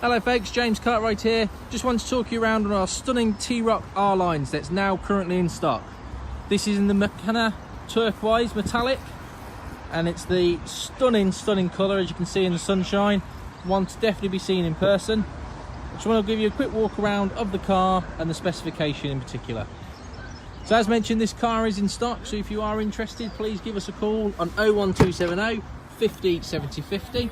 Hello folks, James Cartwright here. Just wanted to talk you around on our stunning T-Cross R Lines that's now currently in stock. This is in the McKenna turquoise metallic, and it's the stunning colour, as you can see in the sunshine. One to definitely be seen in person. Just want to give you a quick walk around of the car and the specification in particular. So as mentioned, this car is in stock, so if you are interested, please give us a call on 01270 50 70 50.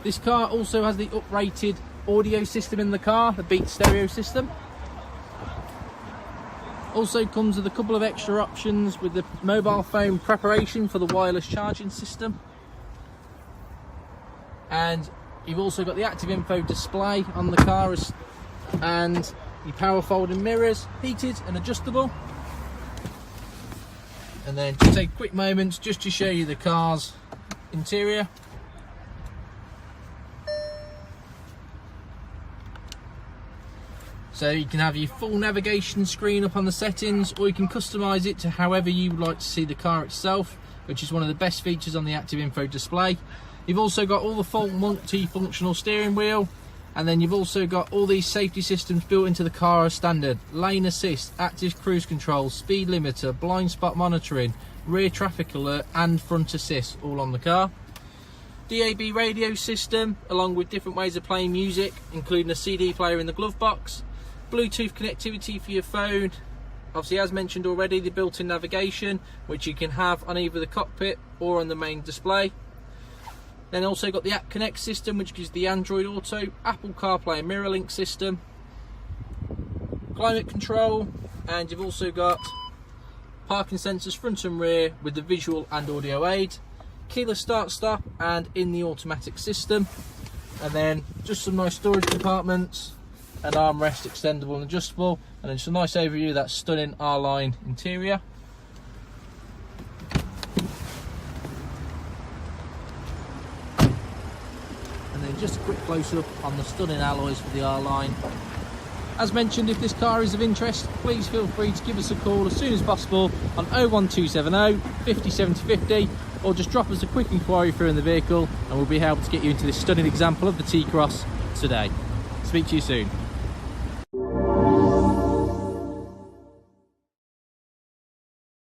This car also has the uprated audio system in the car, the Beat stereo system. Also comes with a couple of extra options with the mobile phone preparation for the wireless charging system. And you've also got the active info display on the car and your power folding mirrors, heated and adjustable. And then just take a quick moment just to show you the car's interior. So you can have your full navigation screen up on the settings, or you can customise it to however you would like to see the car itself, which is one of the best features on the active info display. You've also got all the full multi-functional steering wheel, and then you've also got all these safety systems built into the car as standard. Lane assist, active cruise control, speed limiter, blind spot monitoring, rear traffic alert and front assist, all on the car. DAB radio system, along with different ways of playing music, including a CD player in the glove box. Bluetooth connectivity for your phone. Obviously, as mentioned already, the built-in navigation, which you can have on either the cockpit or on the main display. Then also got the App Connect system, which gives the Android Auto, Apple CarPlay and Mirror Link system, climate control, and you've also got parking sensors front and rear with the visual and audio aid, keyless start stop and in the automatic system, and then just some nice storage compartments and armrest, extendable and adjustable, and then just a nice overview of that stunning R-Line interior. And then just a quick close-up on the stunning alloys for the R-Line. As mentioned, if this car is of interest, please feel free to give us a call as soon as possible on 01270 50 70 50, or just drop us a quick inquiry through in the vehicle and we'll be able to get you into this stunning example of the T-Cross today. Speak to you soon.